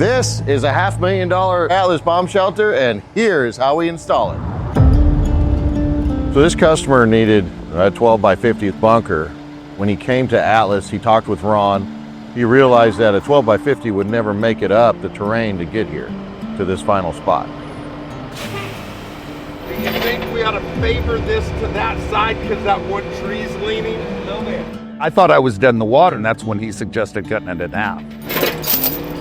This is a $500,000 Atlas bomb shelter, and here's how we install it. So this customer needed a 12 by 50 bunker. When he came to Atlas, he talked with Ron. He realized that a 12 by 50 would never make it up the terrain to get here to this final spot. Do you think we ought to favor this to that side because that one tree's leaning? No, man. I thought I was dead in the water, and that's when he suggested cutting it in half.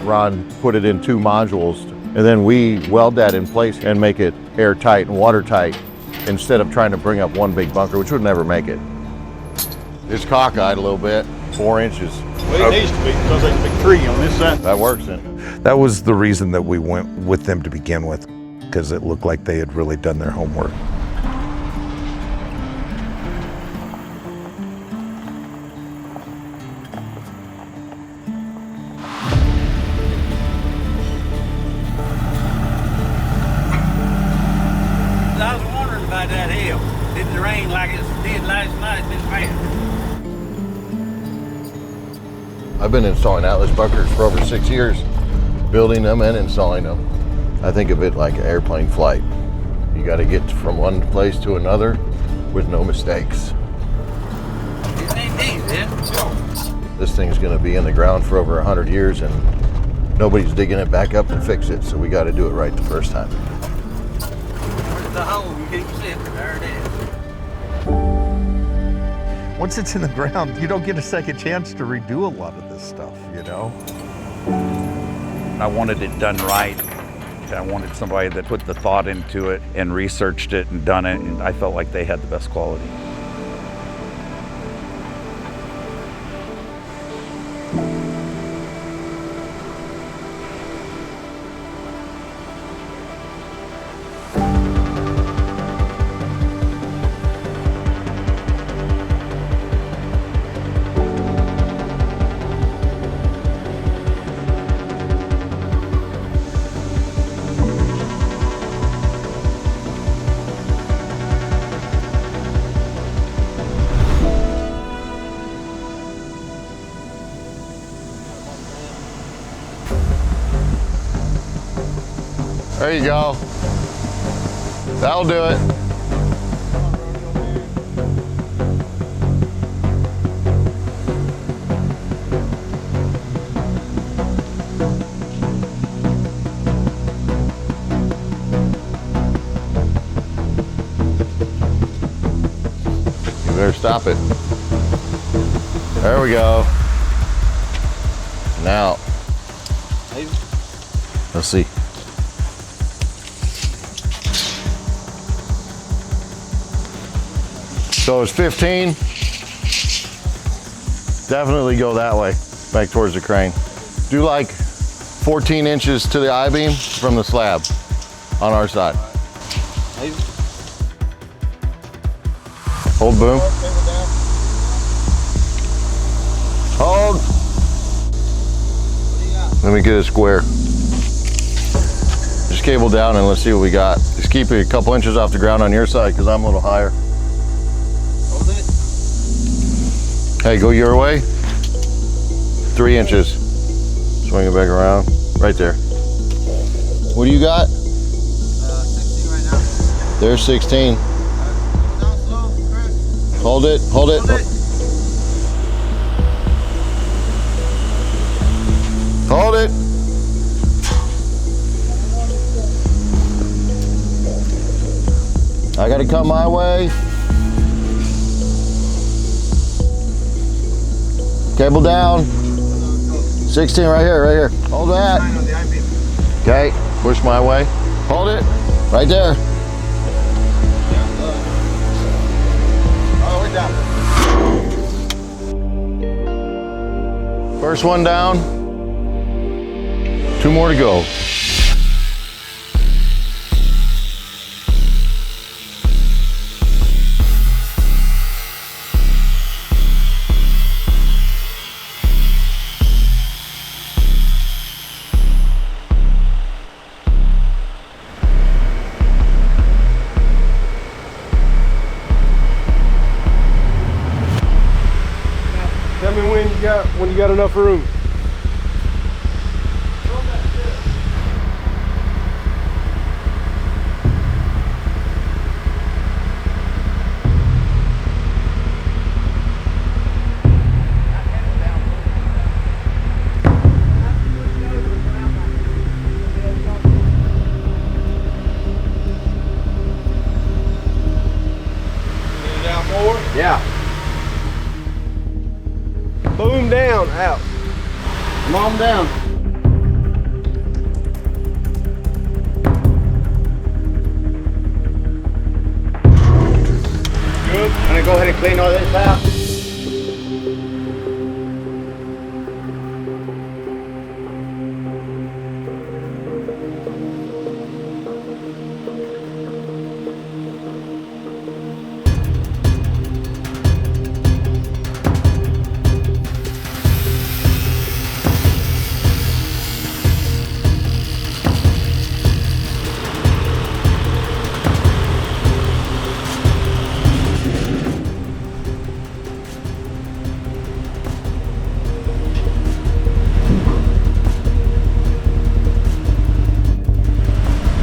Ron put it in 2 modules, and then we weld that in place and make it airtight and watertight instead of trying to bring up one big bunker, which would never make it. It's cockeyed a little bit, 4 inches. Well, it needs to be because there's a big tree on this side. That works then. That was the reason that we went with them to begin with, because it looked like they had really done their homework. I was wondering about that hill. Didn't it rain like it did last night this bad? I've been installing Atlas bunkers for over 6 years, building them and installing them. I think of it like an airplane flight. You got to get from one place to another with no mistakes. It ain't easy, This thing's going to be in the ground for over 100 years and nobody's digging it back up and fix it, so we got to do it right the first time. Where's the hole you keep sitting? There it is. Once it's in the ground, you don't get a second chance to redo a lot of this stuff, you know? I wanted it done right. I wanted somebody that put the thought into it and researched it and done it, and I felt like they had the best quality. There you go. That'll do it. You better stop it. There we go. Now, let's see. So it's 15. Definitely go that way, back towards the crane. Do like 14 inches to the I-beam from the slab on our side. Hold boom. Hold. Let me get a square. Just cable down and let's see what we got. Just keep it a couple inches off the ground on your side because I'm a little higher. Hey, go your way. 3 inches. Swing it back around. Right there. What do you got? 16 right now. There's 16. Down slow, Chris. Hold it, hold it. Hold it. I gotta come my way. Cable down. 16 right here, right here. Hold that. Okay, push my way. Hold it. Right there. Oh, we're down. First one down. 2 more to go. Tell me when you got enough room. Clean all this out.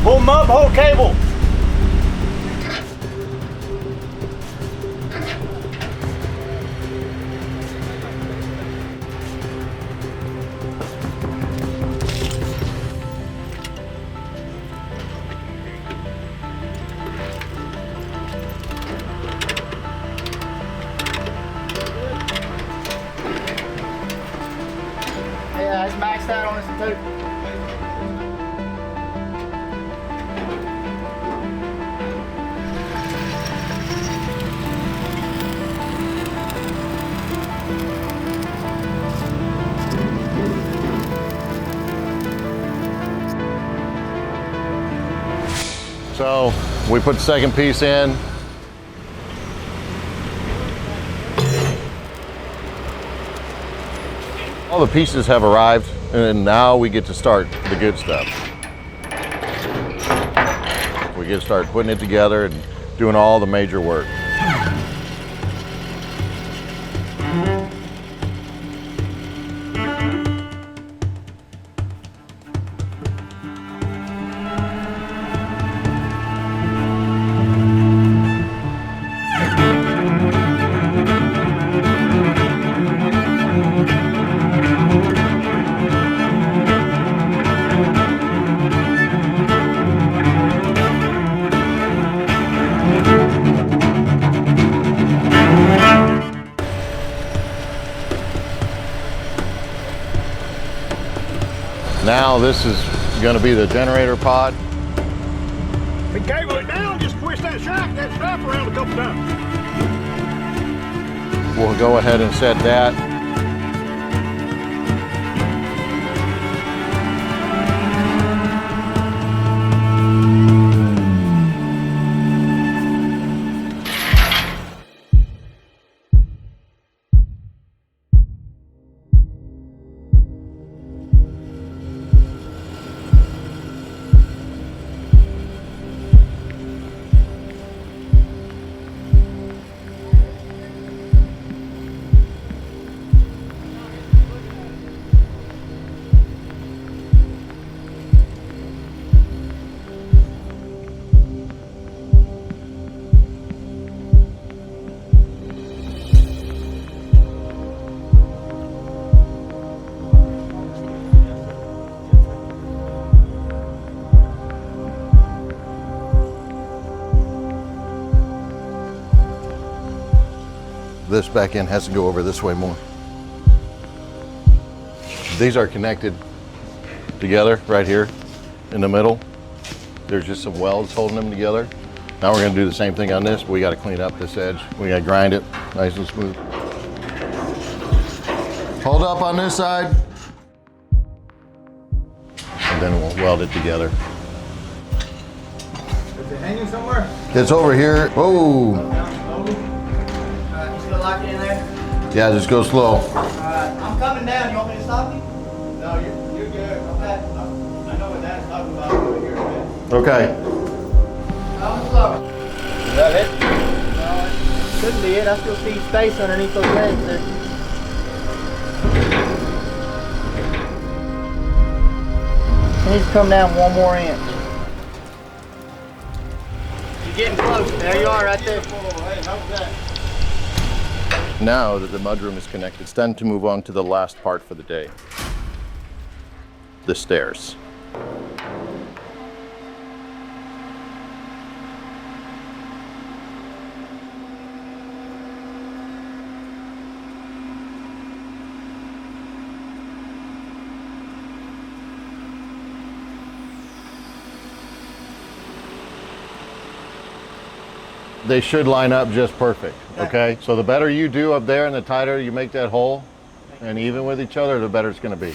Pull them up, hold cable. Yeah, it's maxed out on this too. So we put the second piece in. All the pieces have arrived, and now we get to start the good stuff. We get to start putting it together and doing all the major work. Now this is going to be the generator pod. We cable it down, just twist that strap around a couple times. We'll go ahead and set that. This back end has to go over this way more. These are connected together right here in the middle. There's just some welds holding them together. Now we're going to do the same thing on this, but we got to clean up this edge. We got to grind it nice and smooth. Hold up on this side, and then we'll weld it together. Is it hanging somewhere? It's over here. Oh, Just gonna lock it in there? yeah, just go slow. I'm coming down. You want me to stop you? No, you're good. Okay. I know what Dad's talking about over here. Okay. How slow? Is that it? No, it couldn't be it. I still see space underneath those legs there. It needs to come down one more inch. You're getting close. There you are, right there. Hey, how's that? Now that the mudroom is connected, it's time to move on to the last part for the day. The stairs. they should line up just perfect, okay? So the better you do up there and the tighter you make that hole and even with each other, the better it's gonna be.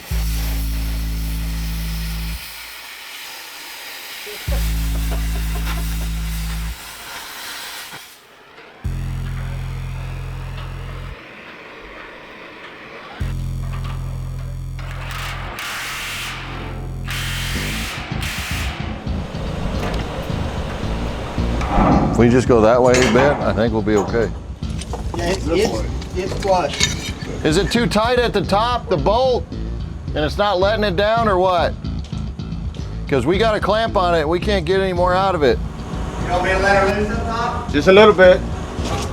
If we just go that way a bit, I think we'll be okay. Yeah, it's flush. Is it too tight at the top, the bolt, and it's not letting it down or what? Because we got a clamp on it, we can't get any more out of it. You want me to let her loose up top? Just a little bit.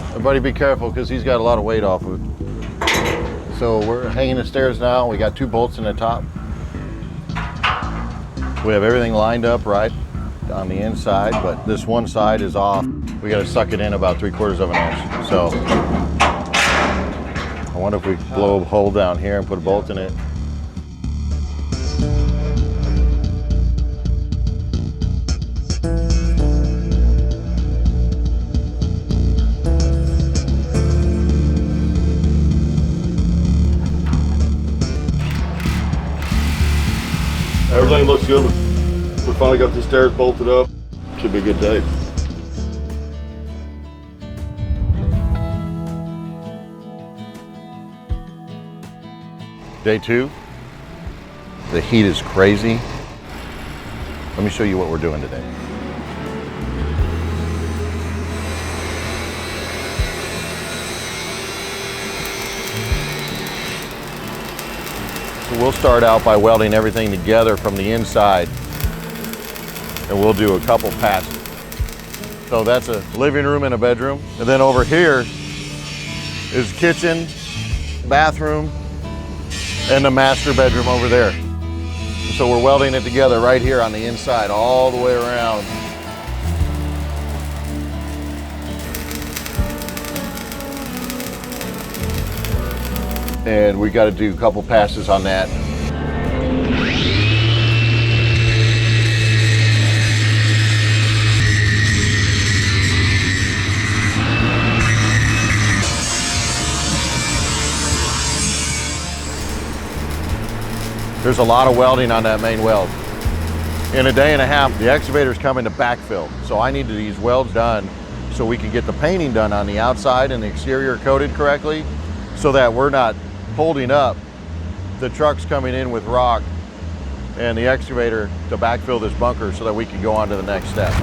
Everybody be careful because he's got a lot of weight off of it. So we're hanging the stairs now. We got 2 bolts in the top. We have everything lined up right on the inside, but this one side is off. We got to suck it in about 3/4 of an inch. So I wonder if we blow a hole down here and put a bolt in it. Everything looks good. We finally got the stairs bolted up. Should be a good day. Day 2, the heat is crazy. Let me show you what we're doing today. So we'll start out by welding everything together from the inside, and we'll do a couple passes. So that's a living room and a bedroom. And then over here is kitchen, bathroom, and the master bedroom over there. So we're welding it together right here on the inside, all the way around. And we got to do a couple passes on that. There's a lot of welding on that main weld. In a day and a half, the excavator's coming to backfill. So I need these welds done so we can get the painting done on the outside and the exterior coated correctly so that we're not holding up the trucks coming in with rock and the excavator to backfill this bunker so that we can go on to the next step.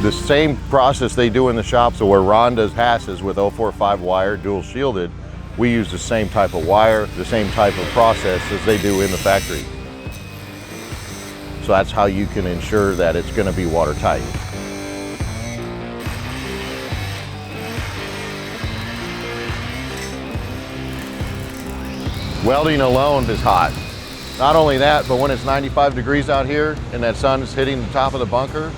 The same process they do in the shop, so where Ron does passes with 045 wire, dual shielded, we use the same type of wire, the same type of process as they do in the factory. So that's how you can ensure that it's going to be watertight. Welding alone is hot. Not only that, but when it's 95 degrees out here and that sun is hitting the top of the bunker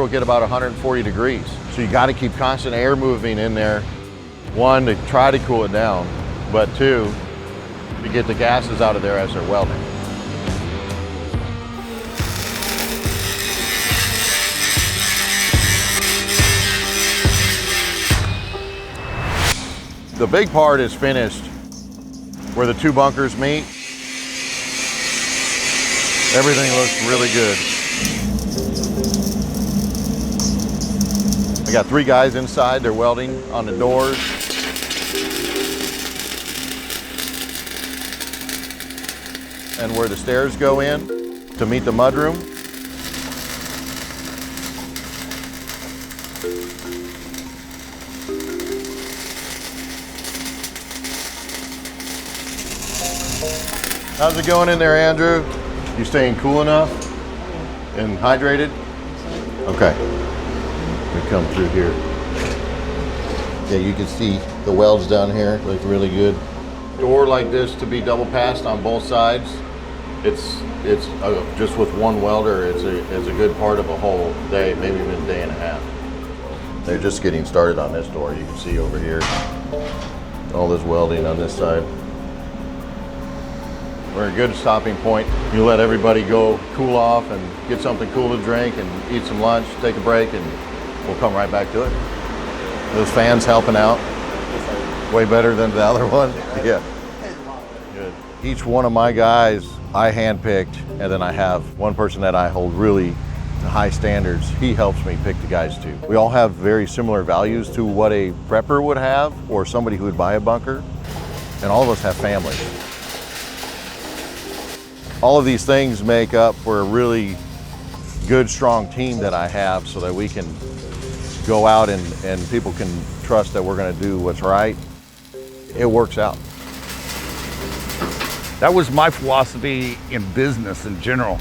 will get about 140 degrees. So you got to keep constant air moving in there. 1, to try to cool it down, but 2, to get the gases out of there as they're welding. The big part is finished where the 2 bunkers meet. Everything looks really good. I got 3 guys inside, they're welding on the doors. And where the stairs go in to meet the mudroom. How's it going in there, Andrew? You staying cool enough and hydrated? Okay. We come through here. Yeah, you can see the welds down here look really good. Door like this to be double passed on both sides. It's just with 1 welder. It's a good part of a whole day, maybe even a day and a half. They're just getting started on this door. You can see over here all this welding on this side. We're a good stopping point. You let everybody go cool off and get something cool to drink and eat some lunch, take a break, and we'll come right back to it. Those fans helping out. Way better than the other one. Yeah. Good. Each one of my guys I handpicked, and then I have one person that I hold really to high standards. He helps me pick the guys too. We all have very similar values to what a prepper would have or somebody who would buy a bunker, and all of us have families. All of these things make up for a really good, strong team that I have so that we can go out and people can trust that we're going to do what's right. It works out. That was my philosophy in business in general,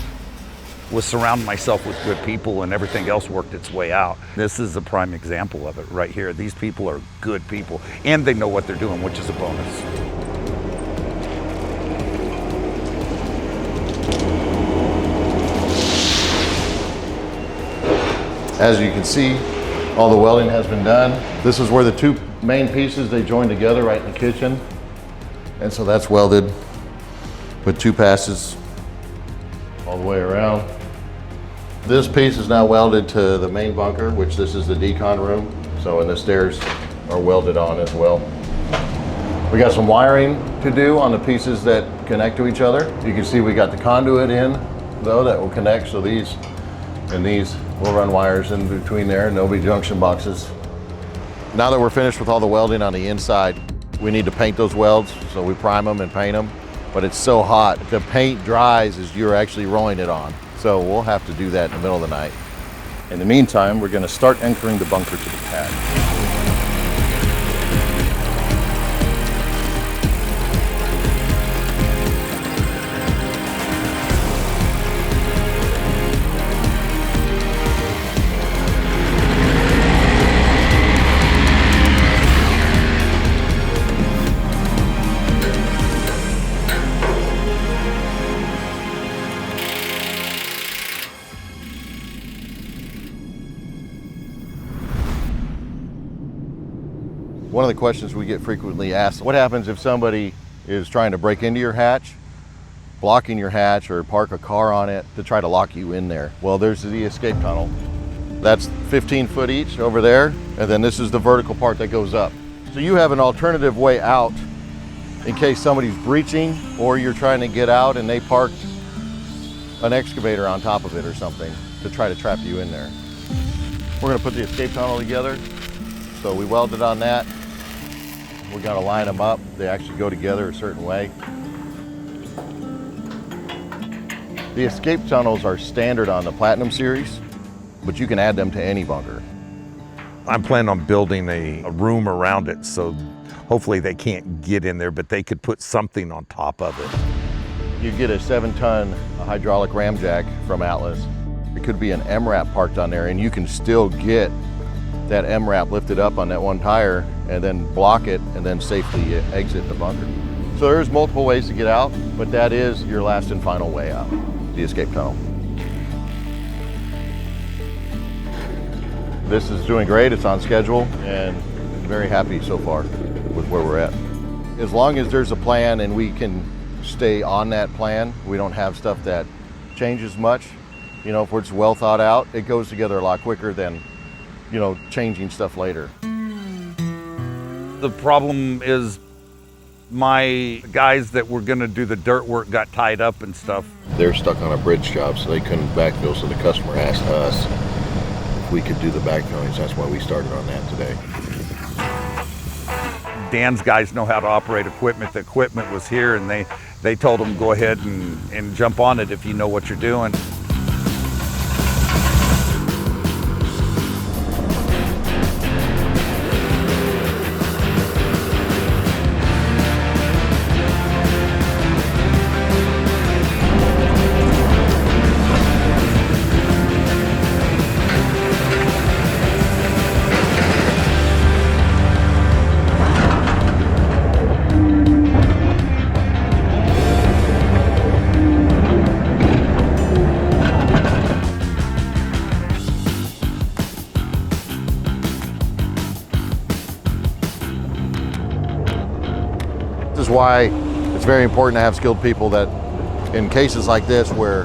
was surround myself with good people, and everything else worked its way out. This is a prime example of it right here. These people are good people, and they know what they're doing, which is a bonus. As you can see, all the welding has been done. This is where the two main pieces, they join together right in the kitchen. And so that's welded with two passes all the way around. This piece is now welded to the main bunker, which this is the decon room. So, and the stairs are welded on as well. We got some wiring to do on the pieces that connect to each other. You can see we got the conduit in though that will connect. So these and these will run wires in between there, and there'll be junction boxes. Now that we're finished with all the welding on the inside, we need to paint those welds. So we prime them and paint them, but it's so hot. The paint dries as you're actually rolling it on. So we'll have to do that in the middle of the night. In the meantime, we're gonna start anchoring the bunker to the pad. One of the questions we get frequently asked, what happens if somebody is trying to break into your hatch, blocking your hatch, or park a car on it to try to lock you in there? Well, there's the escape tunnel. That's 15 foot each over there, and then this is the vertical part that goes up. So you have an alternative way out in case somebody's breaching or you're trying to get out and they parked an excavator on top of it or something to try to trap you in there. We're gonna put the escape tunnel together. So we welded on that. We gotta line them up. They actually go together a certain way. The escape tunnels are standard on the Platinum series, but you can add them to any bunker. I'm planning on building a room around it, so hopefully they can't get in there, but they could put something on top of it. You get a 7-ton hydraulic ramjack from Atlas. It could be an MRAP parked on there, and you can still get that MRAP lifted up on that one tire and then block it and then safely exit the bunker. So there's multiple ways to get out, but that is your last and final way out, the escape tunnel. This is doing great, it's on schedule, and very happy so far with where we're at. As long as there's a plan and we can stay on that plan, we don't have stuff that changes much. You know, if it's well thought out, it goes together a lot quicker than, you know, changing stuff later. The problem is my guys that were gonna do the dirt work got tied up and stuff. They're stuck on a bridge job, so they couldn't backfill, so the customer asked us if we could do the backfilling, so that's why we started on that today. Dan's guys know how to operate equipment. The equipment was here, and they told them go ahead and jump on it if you know what you're doing. This is why it's very important to have skilled people that in cases like this where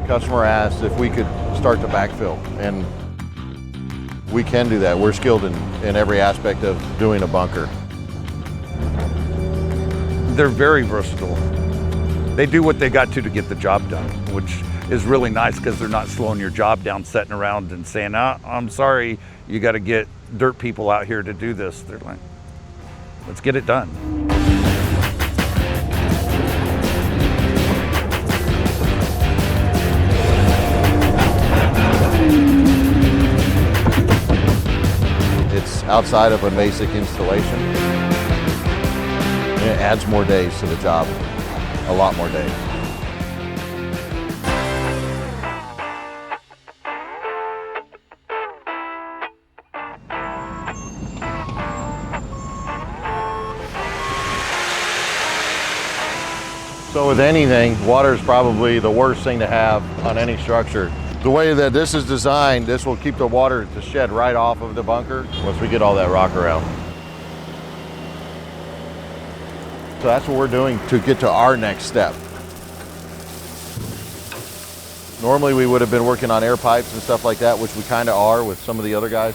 customer asked if we could start to backfill, and we can do that. We're skilled in every aspect of doing a bunker. They're very versatile. They do what they got to get the job done, which is really nice because they're not slowing your job down, sitting around and saying, I'm sorry, you got to get dirt people out here to do this. They're like, let's get it done. It's outside of a basic installation. And it adds more days to the job, a lot more days. So with anything, water is probably the worst thing to have on any structure. The way that this is designed, this will keep the water to shed right off of the bunker once we get all that rock around. So that's what we're doing to get to our next step. Normally we would have been working on air pipes and stuff like that, which we kind of are with some of the other guys.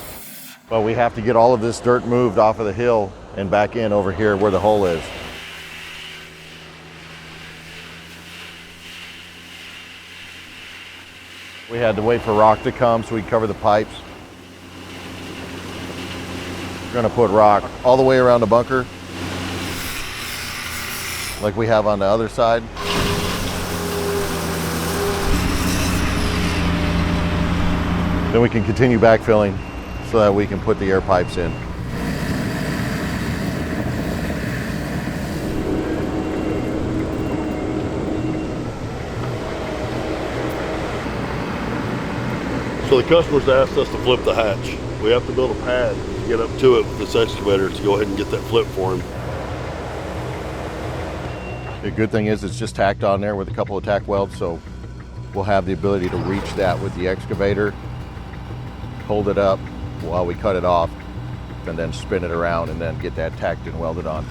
But we have to get all of this dirt moved off of the hill and back in over here where the hole is. We had to wait for rock to come so we could cover the pipes. We're gonna put rock all the way around the bunker, like we have on the other side. Then we can continue backfilling so that we can put the air pipes in. So the customers asked us to flip the hatch. We have to build a pad to get up to it with this excavator to go ahead and get that flip for him. The good thing is it's just tacked on there with a couple of tack welds, so we'll have the ability to reach that with the excavator, hold it up while we cut it off, and then spin it around and then get that tacked and welded on.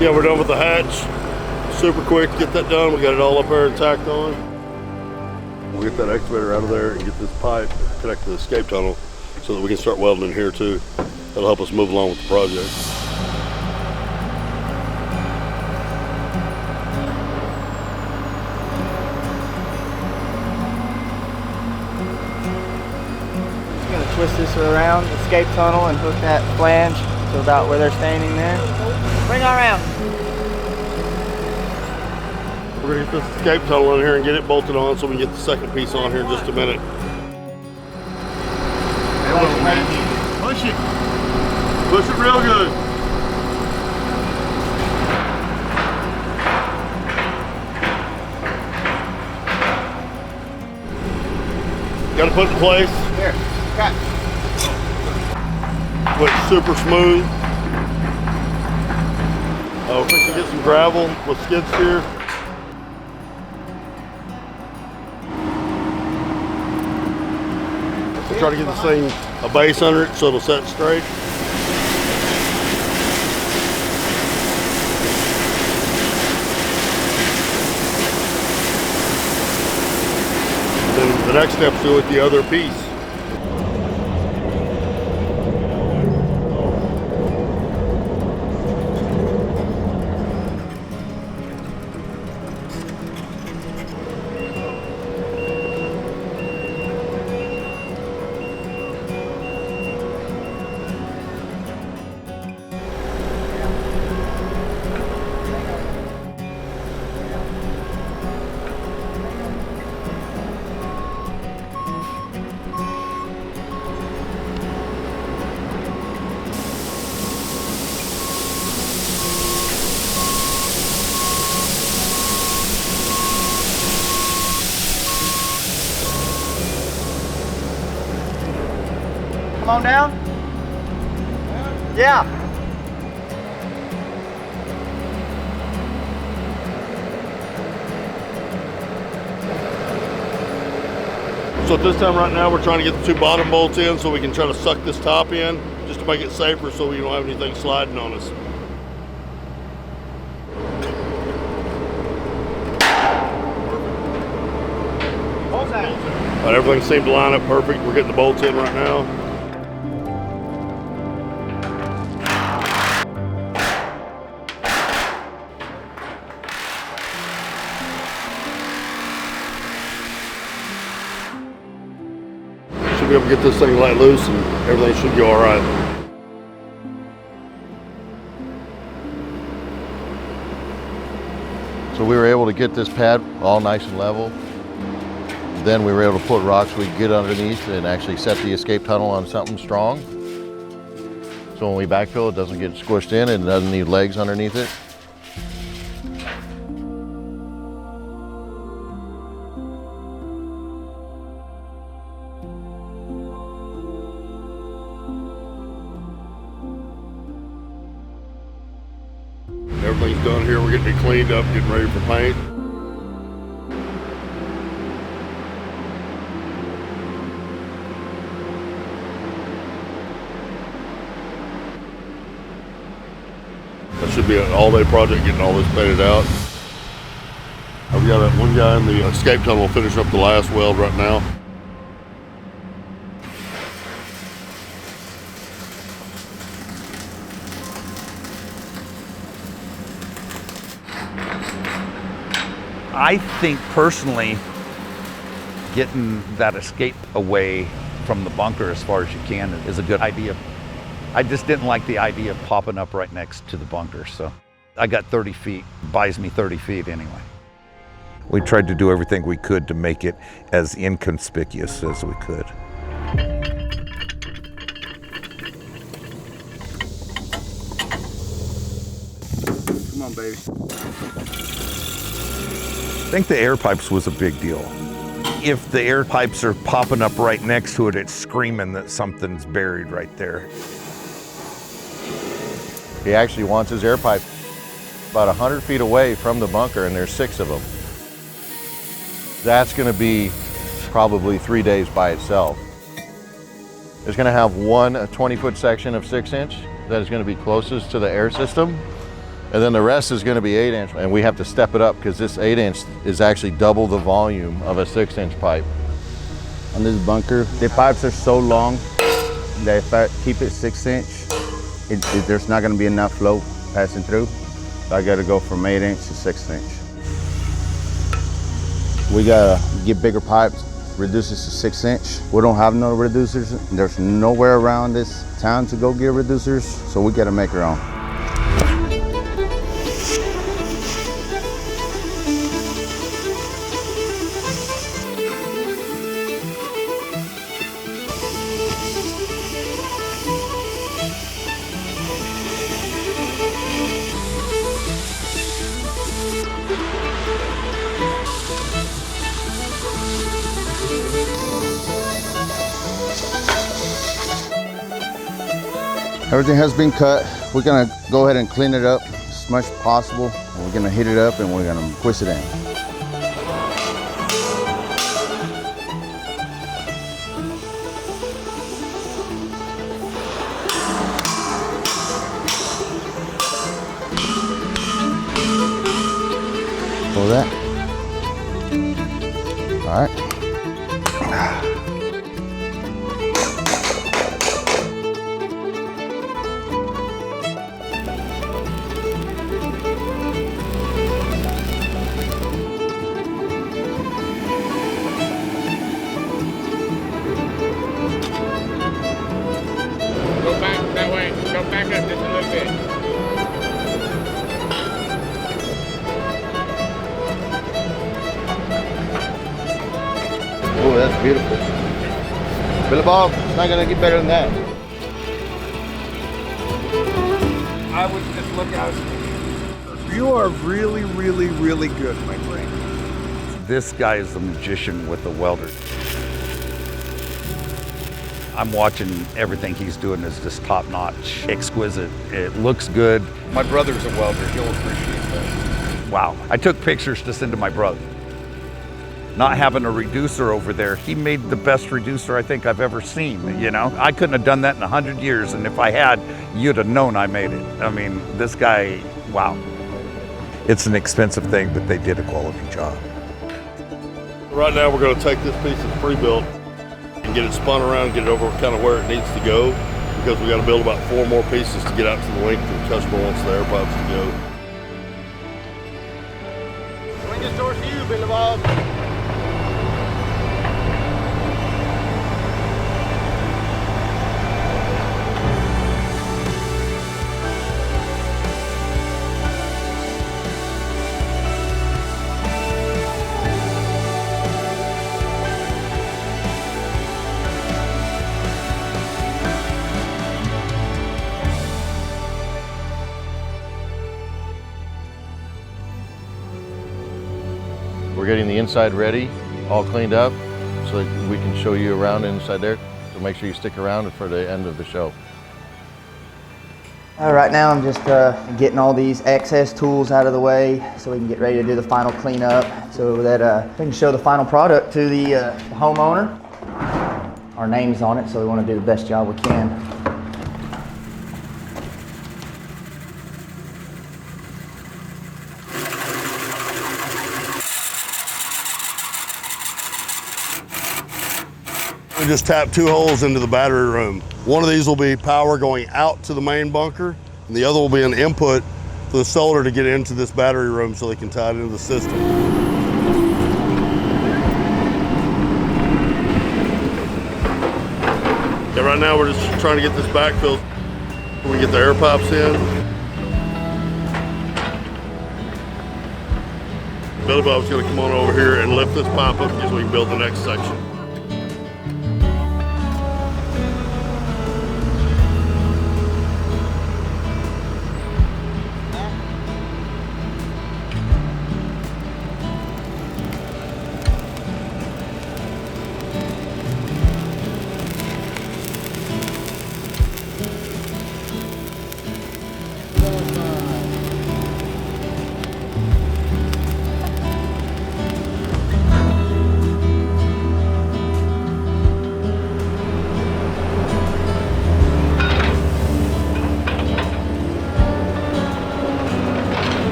Yeah, we're done with the hatch. Super quick to get that done. We got it all up there and tacked on. We'll get that excavator out of there and get this pipe connected to the escape tunnel so that we can start welding in here too. That'll help us move along with the project. Just gonna twist this around the escape tunnel and hook that flange to about where they're standing there. Bring it around. We're gonna get this escape tunnel in here and get it bolted on so we can get the second piece on here in just a minute. Push it. Push it real good. Got to put it in place. Here, cut. Put it super smooth. We're fixing to get some gravel with skid steer. We'll try to get this thing a base under it so it'll set straight. next step's do with the other piece. Come on down. Yeah. So at this time right now, we're trying to get the 2 bottom bolts in so we can try to suck this top in, just to make it safer so we don't have anything sliding on us. What's that? All right, everything seemed to line up perfect. We're getting the bolts in right now. Should be able to get this thing let loose and everything should be all right. So we were able to get this pad all nice and level. Then we were able to put rocks we could get underneath and actually set the escape tunnel on something strong. So when we backfill, it doesn't get squished in and it doesn't need legs underneath it. Everything's done here. We're getting it cleaned up, getting ready for paint. That should be an all-day project, getting all this painted out. We got that one guy in the escape tunnel finishing up the last weld right now. I think personally, getting that escape away from the bunker as far as you can is a good idea. I just didn't like the idea of popping up right next to the bunker, so I got 30 feet, buys me 30 feet anyway. We tried to do everything we could to make it as inconspicuous as we could. Come on, baby. I think the air pipes was a big deal. If the air pipes are popping up right next to it, it's screaming that something's buried right there. He actually wants his air pipe about 100 feet away from the bunker, and there's 6 of them. That's going to be probably 3 days by itself. It's going to have one 20-foot section of 6-inch that is going to be closest to the air system, and then the rest is going to be 8-inch, and we have to step it up because this 8-inch is actually double the volume of a 6-inch pipe. On this bunker, the pipes are so long that if I keep it 6-inch, there's not going to be enough flow passing through. So I got to go from 8-inch to 6-inch. We got to get bigger pipes, reduce this to 6-inch. We don't have no reducers. There's nowhere around this town to go get reducers, so we got to make our own. Everything has been cut. We're gonna go ahead and clean it up as much as possible. And we're gonna heat it up and we're gonna twist it in. Pull that. All right. that's beautiful. Billy Bob, it's not gonna get better than that. I would just look at it. You are really, really, really good, my friend. This guy is a magician with a welder. I'm watching everything he's doing is just top notch, exquisite. It looks good. My brother's a welder. He'll appreciate that. Wow. I took pictures to send to my brother. Not having a reducer over there, he made the best reducer I think I've ever seen, you know? I couldn't have done that in 100 years, and if I had, you'd have known I made it. I mean, this guy, wow. It's an expensive thing, but they did a quality job. Right now, we're going to take this piece that's pre-built and get it spun around, get it over kind of where it needs to go, because we got to build about 4 more pieces to get out to the length the customer wants the air pipes to go. Swing this towards you, Billy Bob. We're getting the inside ready, all cleaned up, so that we can show you around inside there. So make sure you stick around for the end of the show. Right now I'm just getting all these excess tools out of the way so we can get ready to do the final cleanup so that we can show the final product to the homeowner. Our name's on it, so we want to do the best job we can. We just tapped 2 holes into the battery room. One of these will be power going out to the main bunker, and the other will be an input for the solar to get into this battery room so they can tie it into the system. Yeah, right now we're just trying to get this backfill so we get the air pipes in. Billy Bob's gonna come on over here and lift this pipe up so we can build the next section.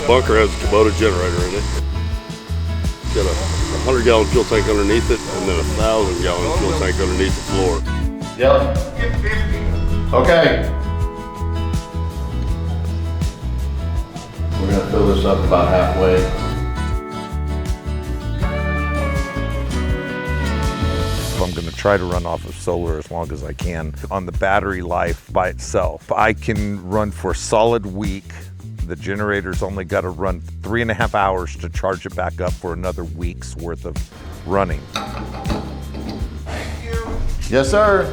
Bunker has a Kubota generator in it. It's got a 100-gallon fuel tank underneath it, and then a 1,000-gallon fuel tank underneath the floor. Yep. Okay. We're gonna fill this up about halfway. I'm going to try to run off of solar as long as I can. On the battery life by itself, I can run for a solid week. The generator's only got to run 3.5 hours to charge it back up for another week's worth of running. Yes, sir.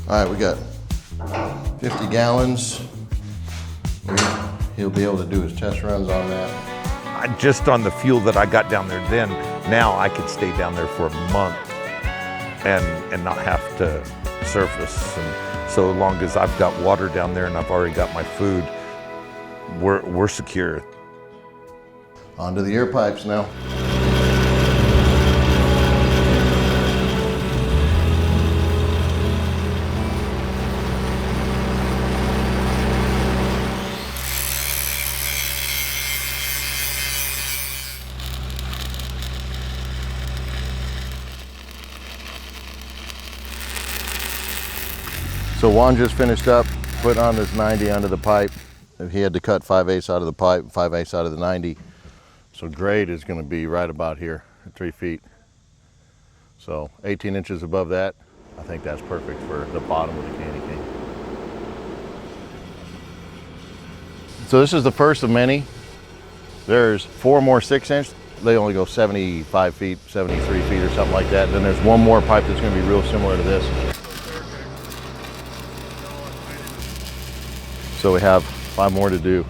All right, we got 50 gallons. He'll be able to do his test runs on that. Just on the fuel that I got down there then, now I could stay down there for a month and not have to surface. And so long as I've got water down there and I've already got my food, we're secure. Onto the air pipes now. So Juan just finished up putting on this 90 under the pipe. He had to cut 5/8 out of the pipe, 5/8 out of the 90. So grade is going to be right about here at 3 feet. So 18 inches above that, I think that's perfect for the bottom of the candy cane. So this is the first of many. There's 4 more 6-inch. They only go 75 feet, 73 feet or something like that. And then there's 1 more pipe that's going to be real similar to this. So we have 5 more to do.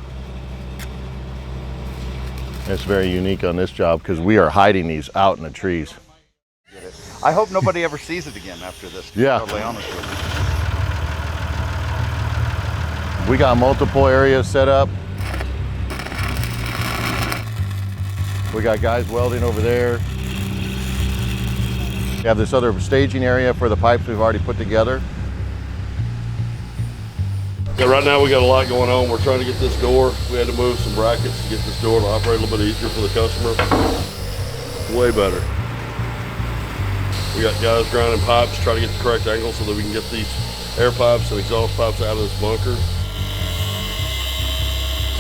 It's very unique on this job because we are hiding these out in the trees. I hope nobody ever sees it again after this. Yeah. Totally honest with you. We got multiple areas set up. We got guys welding over there. We have this other staging area for the pipes we've already put together. Yeah, right now we got a lot going on. We're trying to get this door. We had to move some brackets to get this door to operate a little bit easier for the customer. Way better. We got guys grinding pipes, trying to get the correct angle so that we can get these air pipes and exhaust pipes out of this bunker.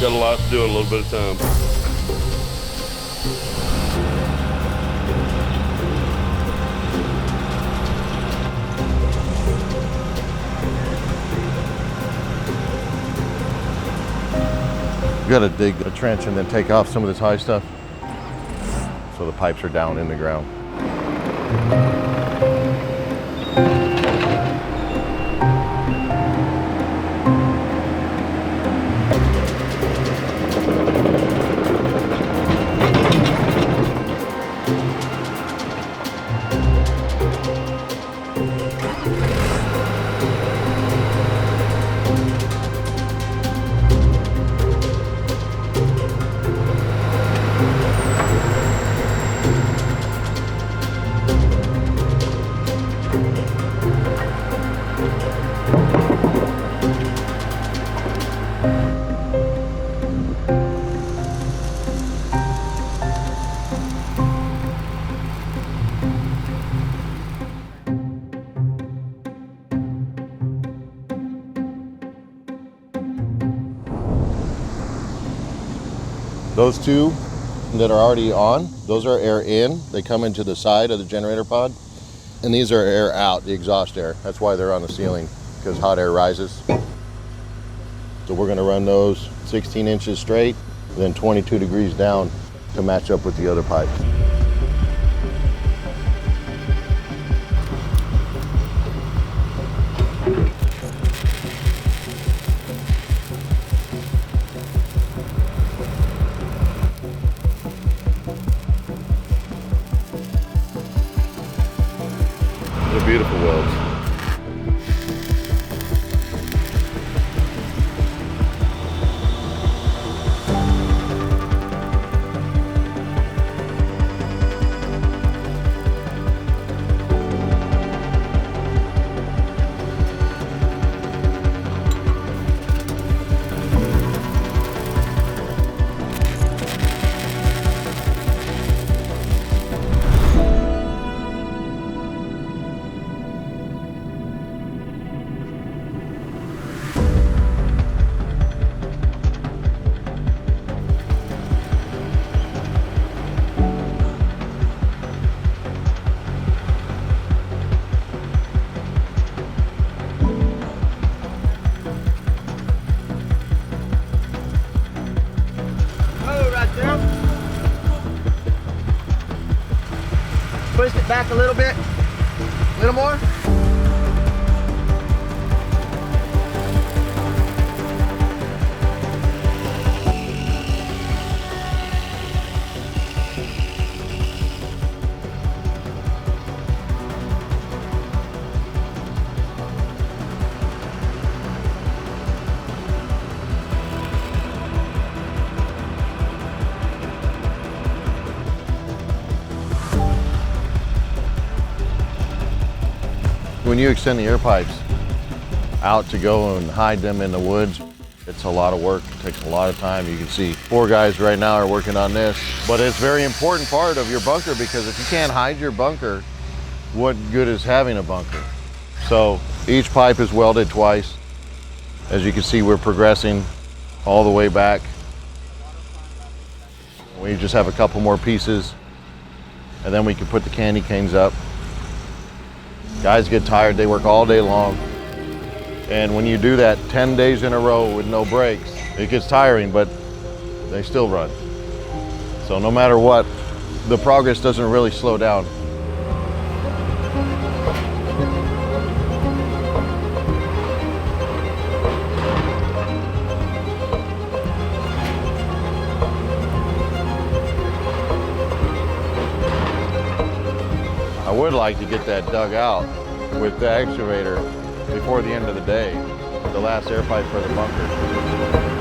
Got a lot to do in a little bit of time. We got to dig a trench and then take off some of this high stuff so the pipes are down in the ground. Those 2 that are already on, those are air in. They come into the side of the generator pod. And these are air out, the exhaust air. That's why they're on the ceiling, because hot air rises. So we're gonna run those 16 inches straight, and then 22 degrees down to match up with the other pipe. Beautiful welds. Push it back a little bit. A little more. When you extend the air pipes out to go and hide them in the woods, it's a lot of work. It takes a lot of time. You can see 4 guys right now are working on this, but it's a very important part of your bunker, because if you can't hide your bunker, what good is having a bunker? So each pipe is welded twice. As you can see, we're progressing all the way back. We just have a couple more pieces and then we can put the candy canes up. Guys get tired, they work all day long. And when you do that 10 days in a row with no breaks, it gets tiring, but they still run. So no matter what, the progress doesn't really slow down. I would like to get that dug out with the excavator before the end of the day, the last air pipe for the bunker.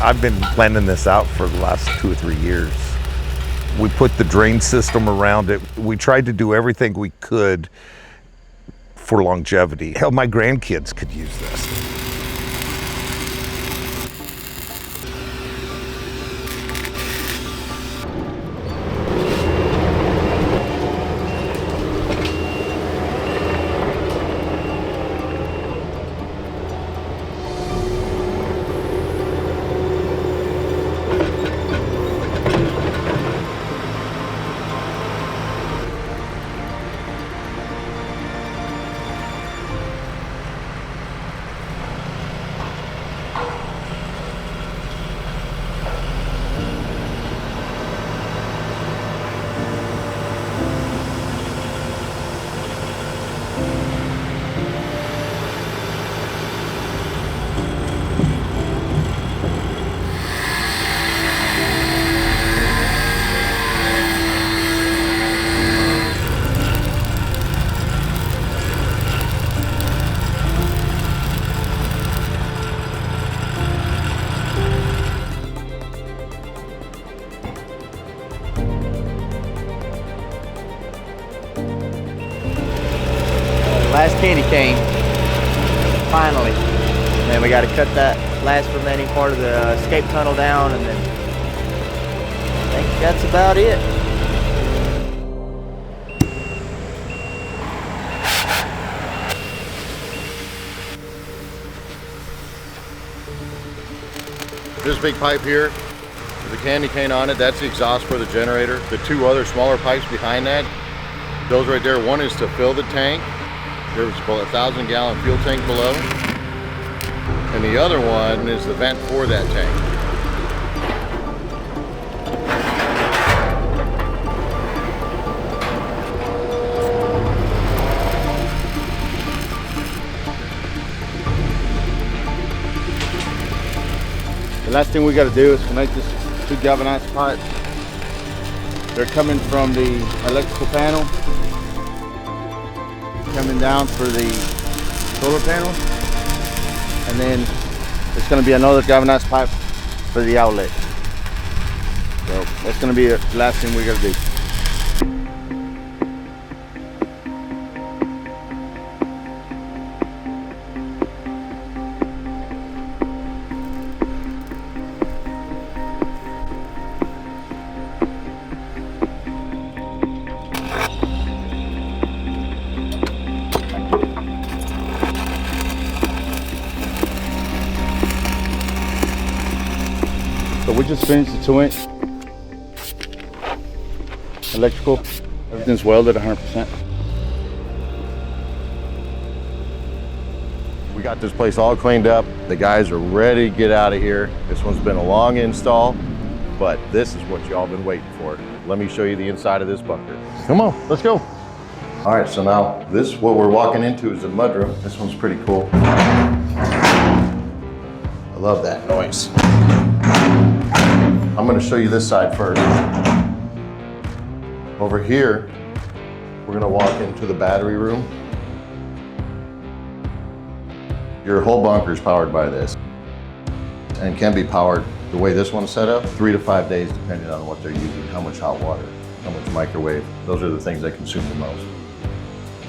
I've been planning this out for the last 2 or 3 years. We put the drain system around it. We tried to do everything we could for longevity. Hell, my grandkids could use this. Last candy cane, finally. And then we got to cut that last remaining part of the escape tunnel down, and then I think that's about it. This big pipe here, with the candy cane on it, that's the exhaust for the generator. The two other smaller pipes behind that, those right there, one is to fill the tank. There's about 1,000-gallon fuel tank below. And the other one is the vent for that tank. The last thing we got to do is connect this 2 galvanized pipes. They're coming from the electrical panel, coming down for the solar panel, and then it's going to be another galvanized pipe for the outlet. So that's going to be the last thing we got to do. just finished the 2-inch. Electrical, everything's welded 100%. We got this place all cleaned up. The guys are ready to get out of here. This one's been a long install, but this is what y'all been waiting for. Let me show you the inside of this bunker. Come on, let's go. All right, so now what we're walking into is the mudroom. This one's pretty cool. I love that noise. I'm gonna show you this side first. Over here, we're gonna walk into the battery room. Your whole bunker is powered by this and can be powered the way this one's set up, 3 to 5 days, depending on what they're using, how much hot water, how much microwave. Those are the things that consume the most.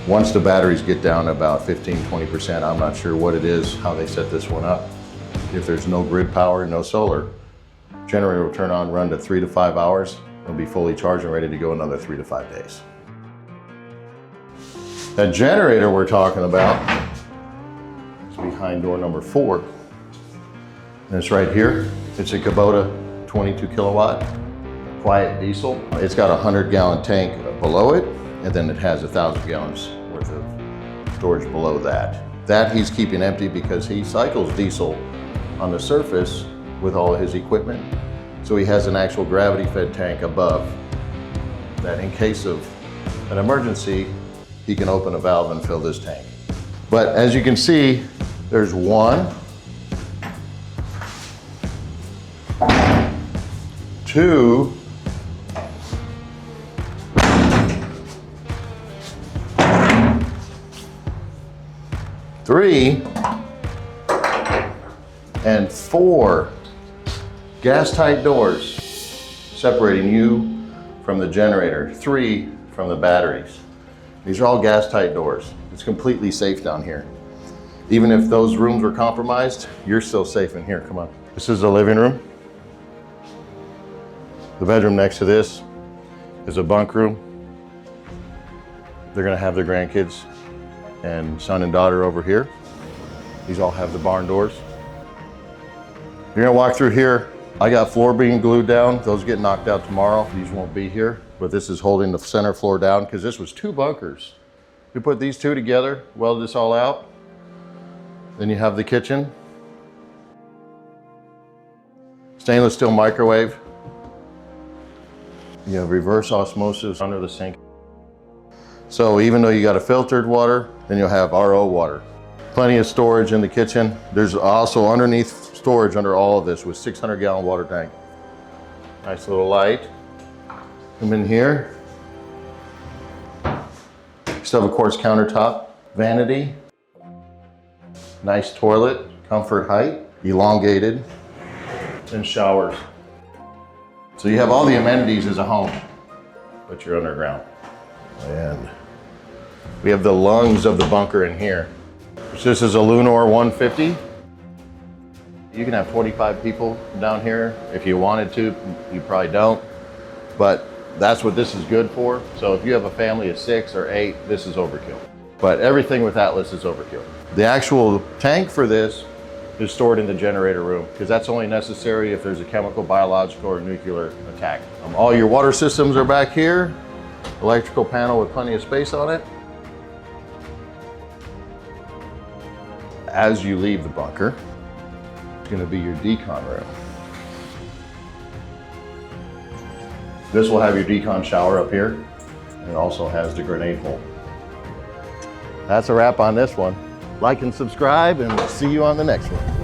Once the batteries get down to about 15–20%, I'm not sure what it is, how they set this one up. If there's no grid power, no solar, generator will turn on, run to 3 to 5 hours. It'll be fully charged and ready to go another 3 to 5 days. That generator we're talking about is behind door number 4. And it's right here. It's a Kubota 22 kilowatt quiet diesel. It's got a 100-gallon tank below it, and then it has 1,000 gallons worth of storage below that. That he's keeping empty because he cycles diesel on the surface with all of his equipment. So he has an actual gravity-fed tank above that in case of an emergency, he can open a valve and fill this tank. But as you can see, there's 1, 2, 3, and 4 gas-tight doors separating you from the generator, 3 from the batteries. These are all gas-tight doors. It's completely safe down here. Even if those rooms were compromised, you're still safe in here. Come on. This is the living room. The bedroom next to this is a bunk room. They're gonna have their grandkids and son and daughter over here. These all have the barn doors. You're gonna walk through here. I got floor being glued down. Those get knocked out tomorrow. These won't be here, but this is holding the center floor down because this was 2 bunkers. You put these 2 together, weld this all out. Then you have the kitchen. Stainless steel microwave. You have reverse osmosis under the sink. So even though you got a filtered water, then you'll have RO water. Plenty of storage in the kitchen. There's also underneath storage under all of this with 600-gallon water tank. Nice little light. Come in here. Still have a quartz countertop, vanity, nice toilet, comfort height, elongated, and showers. So you have all the amenities as a home, but you're underground. And we have the lungs of the bunker in here. This is a Lunar 150. You can have 45 people down here if you wanted to. You probably don't, but that's what this is good for. So if you have a family of 6 or 8, this is overkill. But everything with Atlas is overkill. The actual tank for this is stored in the generator room because that's only necessary if there's a chemical, biological, or nuclear attack. All your water systems are back here. Electrical panel with plenty of space on it. As you leave the bunker, it's going to be your decon room. This will have your decon shower up here, and it also has the grenade hole. That's a wrap on this one. Like and subscribe, and see you on the next one.